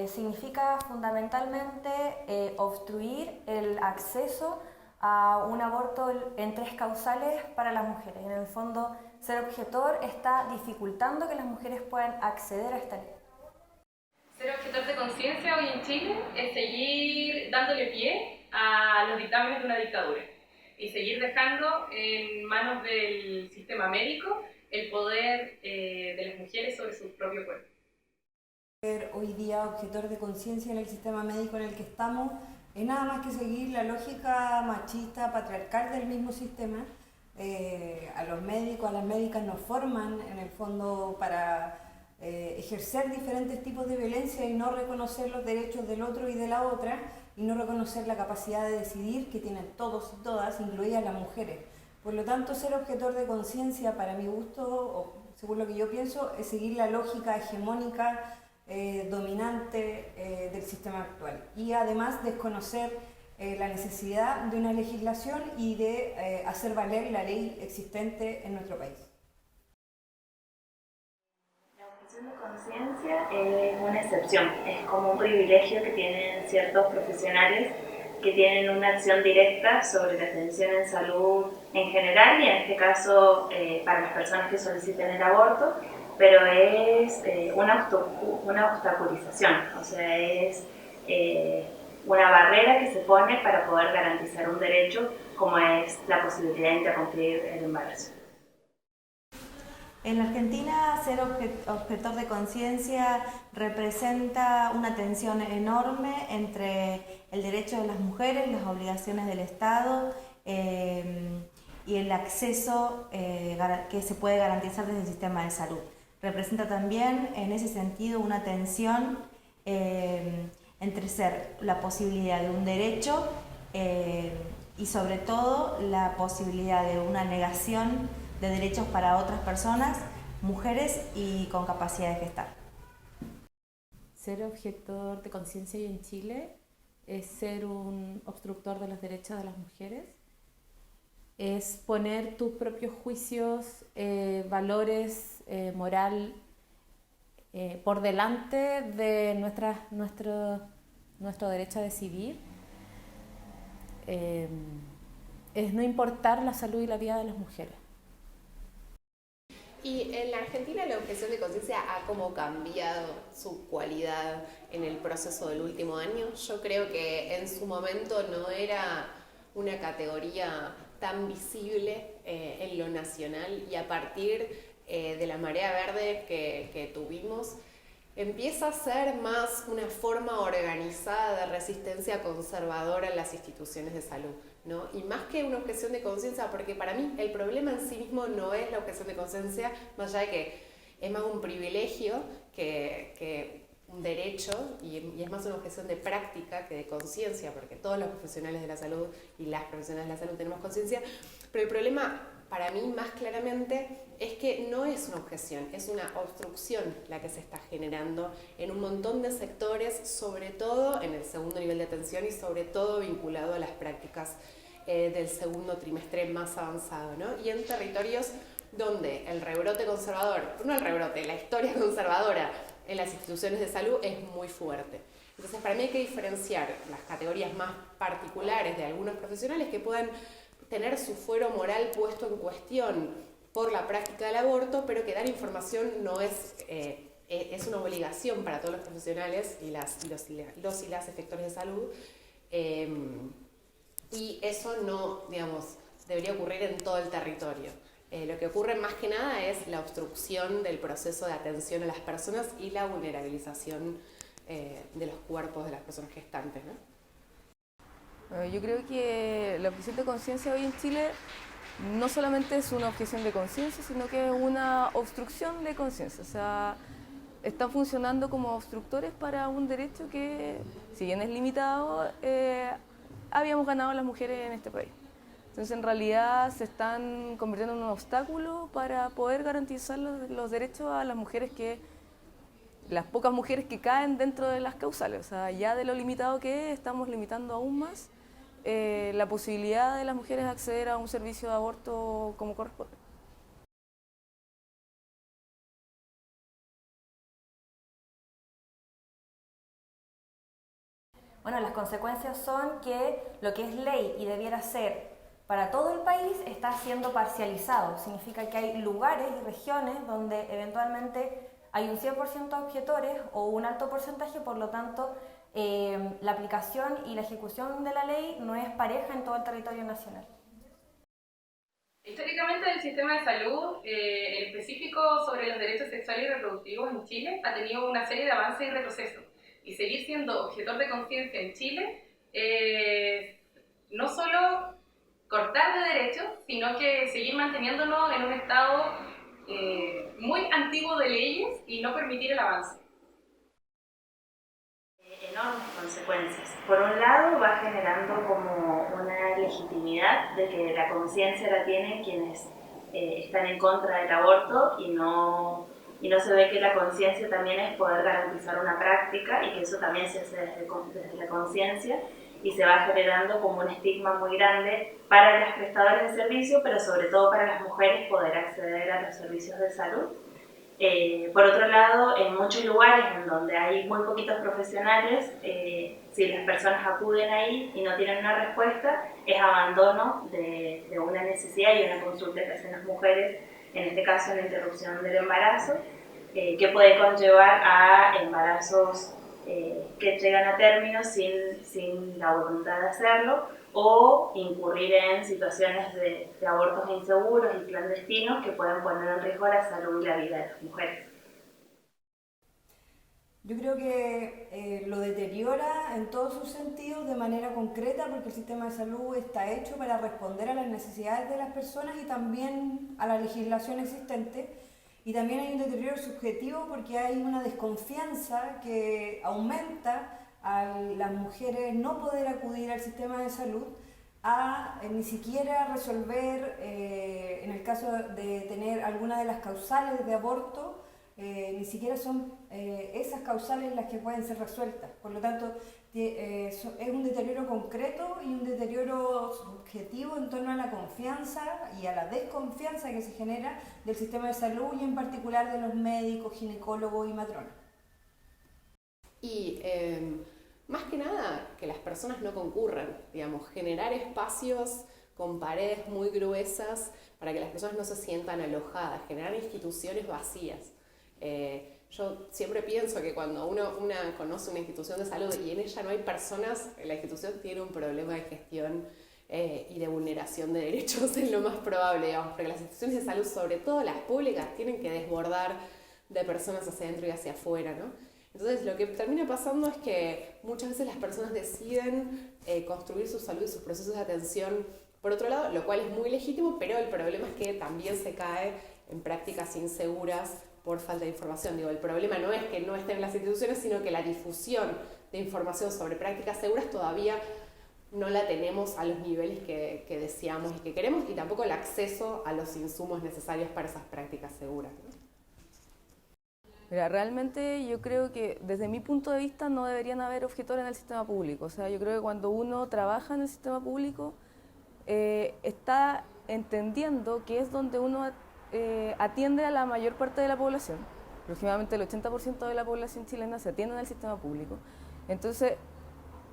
significa fundamentalmente obstruir el acceso a un aborto en 3 causales para las mujeres. En el fondo, ser objetor está dificultando que las mujeres puedan acceder a esta ley. Ser objetor de conciencia hoy en Chile es seguir dándole pie a los dictámenes de una dictadura y seguir dejando en manos del sistema médico el poder de las mujeres sobre su propio cuerpo. Ser hoy día objetor de conciencia en el sistema médico en el que estamos es nada más que seguir la lógica machista, patriarcal del mismo sistema. A los médicos, a las médicas nos forman en el fondo para ejercer diferentes tipos de violencia y no reconocer los derechos del otro y de la otra, y no reconocer la capacidad de decidir que tienen todos y todas, incluidas las mujeres. Por lo tanto, ser objetor de conciencia, para mi gusto, o según lo que yo pienso, es seguir la lógica hegemónica dominante del sistema actual, y además desconocer la necesidad de una legislación y de hacer valer la ley existente en nuestro país. La objeción de conciencia es una excepción, es como un privilegio que tienen ciertos profesionales que tienen una acción directa sobre la atención en salud en general, y en este caso para las personas que soliciten el aborto, pero es una obstaculización, o sea, es una barrera que se pone para poder garantizar un derecho como es la posibilidad de interrumpir el embarazo. En la Argentina, ser objetor de conciencia representa una tensión enorme entre el derecho de las mujeres, las obligaciones del Estado y el acceso que se puede garantizar desde el sistema de salud. Representa también, en ese sentido, una tensión entre ser la posibilidad de un derecho y, sobre todo, la posibilidad de una negación de derechos para otras personas, mujeres y con capacidad de gestar. Ser objetor de conciencia hoy en Chile es ser un obstructor de los derechos de las mujeres, es poner tus propios juicios, valores, moral por delante de nuestro derecho a decidir. Es no importar la salud y la vida de las mujeres. Y en la Argentina la objeción de conciencia ha como cambiado su cualidad en el proceso del último año. Yo creo que en su momento no era una categoría tan visible en lo nacional, y a partir de la marea verde que tuvimos, empieza a ser más una forma organizada de resistencia conservadora en las instituciones de salud, ¿no? Y más que una objeción de conciencia, porque para mí el problema en sí mismo no es la objeción de conciencia, más allá de que es más un privilegio que un derecho, y es más una objeción de práctica que de conciencia, porque todos los profesionales de la salud y las profesionales de la salud tenemos conciencia, pero el problema para mí más claramente es que no es una objeción, es una obstrucción la que se está generando en un montón de sectores, sobre todo en el segundo nivel de atención y sobre todo vinculado a las prácticas del segundo trimestre más avanzado, ¿no? Y en territorios donde el rebrote conservador, no el rebrote, la historia conservadora en las instituciones de salud es muy fuerte. Entonces, para mí hay que diferenciar las categorías más particulares de algunos profesionales que puedan tener su fuero moral puesto en cuestión por la práctica del aborto, pero que dar información no es una obligación para todos los profesionales y los y las efectores de salud, y eso no, digamos, debería ocurrir en todo el territorio. Lo que ocurre más que nada es la obstrucción del proceso de atención a las personas y la vulnerabilización de los cuerpos de las personas gestantes, ¿no? Yo creo que la objeción de conciencia hoy en Chile no solamente es una objeción de conciencia, sino que es una obstrucción de conciencia. O sea, están funcionando como obstructores para un derecho que, si bien es limitado, habíamos ganado las mujeres en este país. Entonces, en realidad, se están convirtiendo en un obstáculo para poder garantizar los derechos a las mujeres las pocas mujeres que caen dentro de las causales. O sea, ya de lo limitado que es, estamos limitando aún más la posibilidad de las mujeres de acceder a un servicio de aborto como corresponde. Bueno, las consecuencias son que lo que es ley y debiera ser para todo el país está siendo parcializado. Significa que hay lugares y regiones donde eventualmente hay un 100% de objetores o un alto porcentaje, por lo tanto, la aplicación y la ejecución de la ley no es pareja en todo el territorio nacional. Históricamente el sistema de salud, en específico sobre los derechos sexuales y reproductivos en Chile, ha tenido una serie de avances y retrocesos. Y seguir siendo objetor de conciencia en Chile no solo cortar de derechos, sino que seguir manteniéndonos en un estado muy antiguo de leyes y no permitir el avance. Enormes consecuencias. Por un lado, va generando como una legitimidad de que la conciencia la tienen quienes están en contra del aborto y no se ve que la conciencia también es poder garantizar una práctica y que eso también se hace desde la conciencia, y se va generando como un estigma muy grande para las prestadoras de servicio, pero sobre todo para las mujeres poder acceder a los servicios de salud. Por otro lado, en muchos lugares en donde hay muy poquitos profesionales, si las personas acuden ahí y no tienen una respuesta, es abandono de una necesidad y una consulta que hacen las mujeres, en este caso la interrupción del embarazo, que puede conllevar a embarazos que llegan a término sin la voluntad de hacerlo, o incurrir en situaciones de abortos inseguros y clandestinos que pueden poner en riesgo la salud y la vida de las mujeres. Yo creo que lo deteriora en todos sus sentidos de manera concreta, porque el sistema de salud está hecho para responder a las necesidades de las personas y también a la legislación existente. Y también hay un deterioro subjetivo porque hay una desconfianza que aumenta a las mujeres no poder acudir al sistema de salud a ni siquiera resolver, en el caso de tener alguna de las causales de aborto, ni siquiera son esas causales las que pueden ser resueltas. Por lo tanto, es un deterioro concreto y un deterioro subjetivo en torno a la confianza y a la desconfianza que se genera del sistema de salud y en particular de los médicos, ginecólogos y matronas. Y más que nada, que las personas no concurran, digamos, generar espacios con paredes muy gruesas para que las personas no se sientan alojadas, generar instituciones vacías. Yo siempre pienso que cuando una conoce una institución de salud y en ella no hay personas, la institución tiene un problema de gestión y de vulneración de derechos, es lo más probable, digamos, porque las instituciones de salud, sobre todo las públicas, tienen que desbordar de personas hacia adentro y hacia afuera, ¿no? Entonces lo que termina pasando es que muchas veces las personas deciden construir su salud y sus procesos de atención por otro lado, lo cual es muy legítimo, pero el problema es que también se cae en prácticas inseguras por falta de información. Digo, el problema no es que no estén en las instituciones, sino que la difusión de información sobre prácticas seguras todavía no la tenemos a los niveles que deseamos y que queremos, y tampoco el acceso a los insumos necesarios para esas prácticas seguras, ¿no? Mira, realmente yo creo que desde mi punto de vista no deberían haber objetores en el sistema público. O sea, yo creo que cuando uno trabaja en el sistema público está entendiendo que es donde uno atiende a la mayor parte de la población. Aproximadamente el 80% de la población chilena se atiende en el sistema público. Entonces,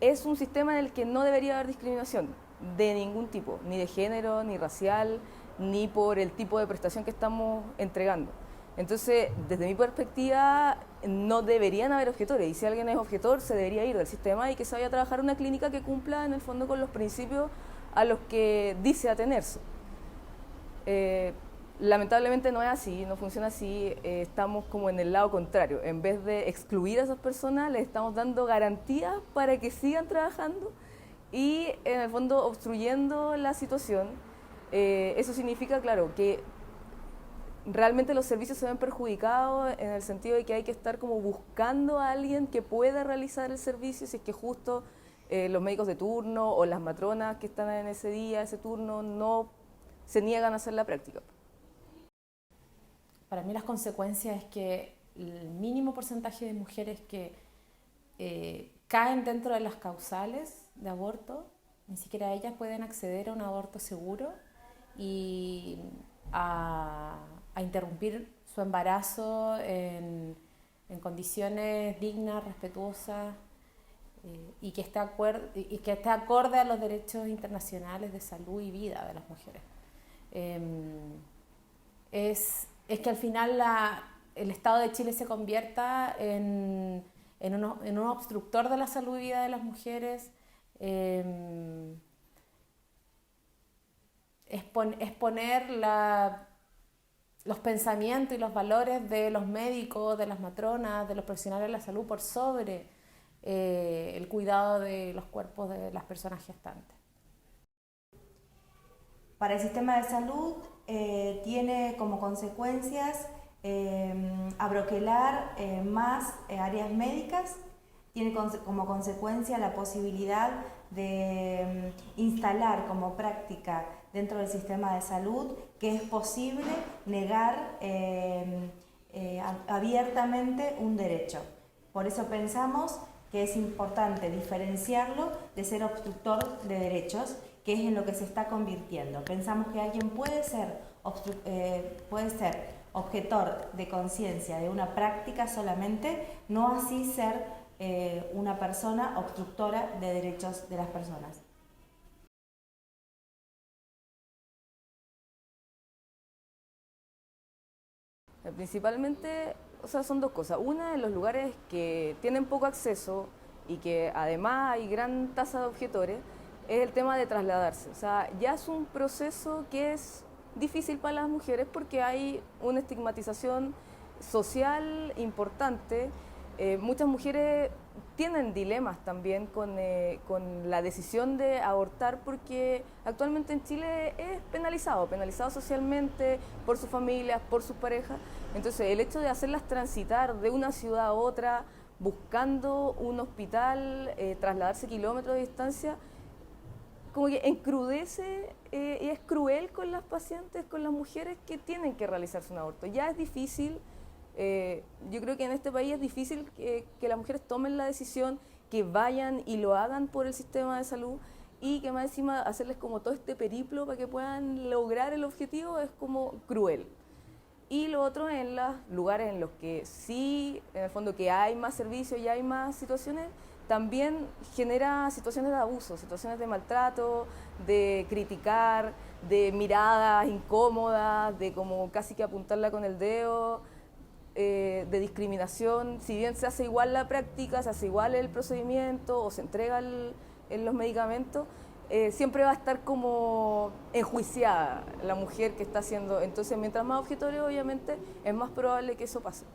es un sistema en el que no debería haber discriminación de ningún tipo, ni de género, ni racial, ni por el tipo de prestación que estamos entregando. Entonces, desde mi perspectiva, no deberían haber objetores, y si alguien es objetor, se debería ir del sistema y que se vaya a trabajar en una clínica que cumpla, en el fondo, con los principios a los que dice atenerse. Lamentablemente no es así, no funciona así, estamos como en el lado contrario. En vez de excluir a esas personas, les estamos dando garantías para que sigan trabajando y, en el fondo, obstruyendo la situación. Eso significa, claro, que realmente los servicios se ven perjudicados en el sentido de que hay que estar como buscando a alguien que pueda realizar el servicio, si es que justo los médicos de turno o las matronas que están en ese día, ese turno, no se niegan a hacer la práctica. Para mí las consecuencias es que el mínimo porcentaje de mujeres que caen dentro de las causales de aborto, ni siquiera ellas pueden acceder a un aborto seguro y a interrumpir su embarazo en condiciones dignas, respetuosas. y que esté acorde a los derechos internacionales de salud y vida de las mujeres. Es que al final el Estado de Chile se convierta en un obstructor de la salud y vida de las mujeres, es poner los pensamientos y los valores de los médicos, de las matronas, de los profesionales de la salud por sobre el cuidado de los cuerpos de las personas gestantes. Para el sistema de salud tiene como consecuencias abroquelar más áreas médicas, tiene como consecuencia la posibilidad de instalar como práctica dentro del sistema de salud que es posible negar abiertamente un derecho. Por eso pensamos que es importante diferenciarlo de ser obstructor de derechos, que es en lo que se está convirtiendo. Pensamos que alguien puede ser objetor de conciencia de una práctica solamente, no así ser una persona obstructora de derechos de las personas. Principalmente, o sea, son dos cosas. Una, en los lugares que tienen poco acceso y que además hay gran tasa de objetores, es el tema de trasladarse. O sea, ya es un proceso que es difícil para las mujeres porque hay una estigmatización social importante. Muchas mujeres tienen dilemas también con la decisión de abortar porque actualmente en Chile es penalizado socialmente por sus familias, por sus parejas. Entonces el hecho de hacerlas transitar de una ciudad a otra buscando un hospital, trasladarse kilómetros de distancia, como que encrudece y es cruel con las pacientes, con las mujeres que tienen que realizarse un aborto. Ya es difícil. Yo creo que en este país es difícil que las mujeres tomen la decisión, que vayan y lo hagan por el sistema de salud y que más encima hacerles como todo este periplo para que puedan lograr el objetivo es como cruel. Y lo otro, en los lugares en los que sí, en el fondo que hay más servicios y hay más situaciones, también genera situaciones de abuso, situaciones de maltrato, de criticar, de miradas incómodas, de como casi que apuntarla con el dedo, de discriminación. Si bien se hace igual la práctica, se hace igual el procedimiento o se entrega los medicamentos, siempre va a estar como enjuiciada la mujer que está haciendo. Entonces, mientras más objetorio, obviamente, es más probable que eso pase.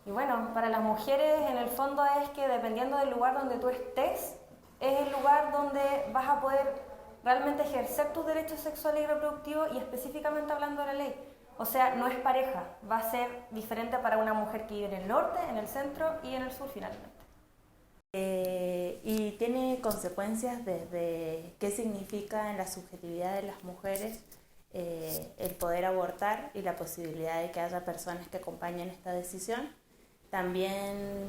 Y bueno, para las mujeres en el fondo es que dependiendo del lugar donde tú estés, es el lugar donde vas a poder realmente ejercer tus derechos sexuales y reproductivos, y específicamente hablando de la ley. O sea, no es pareja, va a ser diferente para una mujer que vive en el norte, en el centro y en el sur finalmente. Y tiene consecuencias desde qué significa en la subjetividad de las mujeres el poder abortar y la posibilidad de que haya personas que acompañen esta decisión. También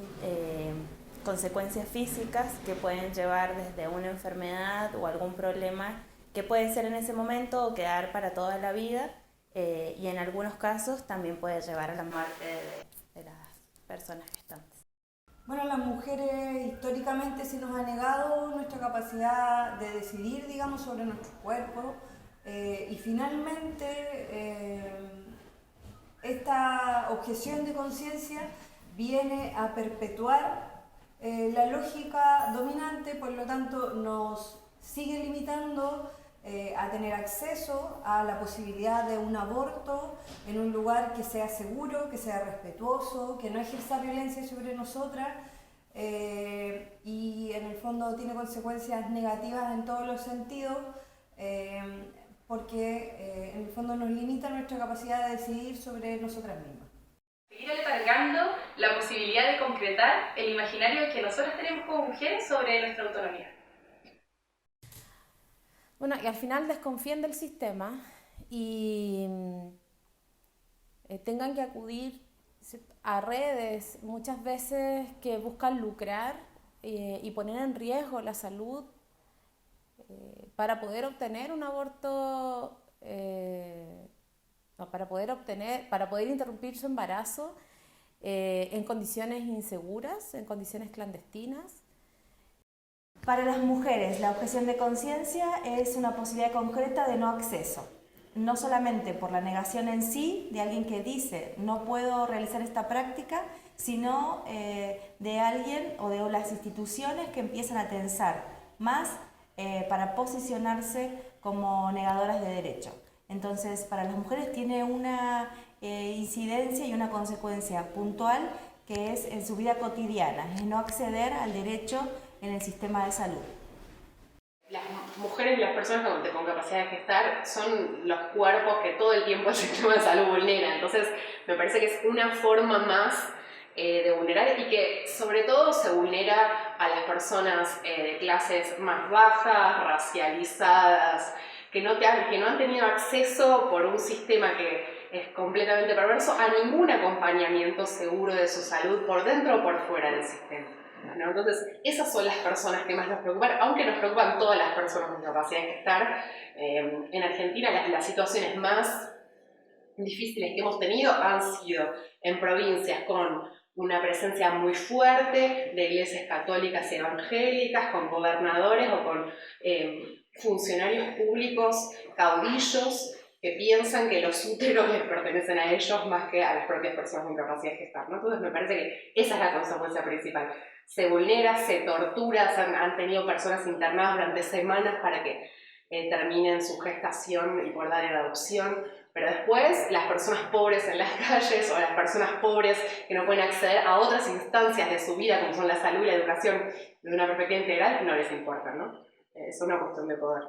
consecuencias físicas que pueden llevar desde una enfermedad o algún problema que puede ser en ese momento o quedar para toda la vida, y en algunos casos también puede llevar a la muerte de las personas gestantes. Bueno, las mujeres históricamente se nos ha negado nuestra capacidad de decidir, digamos, sobre nuestros cuerpos, y finalmente esta objeción de conciencia viene a perpetuar la lógica dominante, por lo tanto nos sigue limitando a tener acceso a la posibilidad de un aborto en un lugar que sea seguro, que sea respetuoso, que no ejerza violencia sobre nosotras, y en el fondo tiene consecuencias negativas en todos los sentidos, porque en el fondo nos limita nuestra capacidad de decidir sobre nosotras mismas. Seguir aletargando la posibilidad de concretar el imaginario que nosotras tenemos como mujeres sobre nuestra autonomía. Bueno, y al final desconfíen del sistema y tengan que acudir a redes muchas veces que buscan lucrar y poner en riesgo la salud para poder obtener un aborto, para poder interrumpir su embarazo, en condiciones inseguras, en condiciones clandestinas. Para las mujeres, la objeción de conciencia es una posibilidad concreta de no acceso, no solamente por la negación en sí de alguien que dice no puedo realizar esta práctica, sino de alguien o de las instituciones que empiezan a tensar más para posicionarse como negadoras de derecho. Entonces, para las mujeres tiene una incidencia y una consecuencia puntual que es en su vida cotidiana, es no acceder al derecho en el sistema de salud. Las mujeres y las personas con capacidad de gestar son los cuerpos que todo el tiempo el sistema de salud vulnera. Entonces, me parece que es una forma más de vulnerar y que sobre todo se vulnera a las personas de clases más bajas, racializadas, que no han tenido acceso por un sistema que es completamente perverso a ningún acompañamiento seguro de su salud por dentro o por fuera del sistema, ¿no? Entonces, esas son las personas que más nos preocupan, aunque nos preocupan todas las personas con capacidad de gestar. En Argentina las situaciones más difíciles que hemos tenido han sido en provincias con una presencia muy fuerte de iglesias católicas y evangélicas, con gobernadores o con funcionarios públicos caudillos que piensan que los úteros les pertenecen a ellos más que a las propias personas con capacidad de gestar, ¿no? Entonces me parece que esa es la consecuencia principal. Se vulnera, se tortura, han tenido personas internadas durante semanas para que terminen su gestación y poder dar en adopción. Pero después, las personas pobres en las calles o las personas pobres que no pueden acceder a otras instancias de su vida, como son la salud y la educación, desde una perspectiva integral, no les importa, ¿no? Es una cuestión de poder.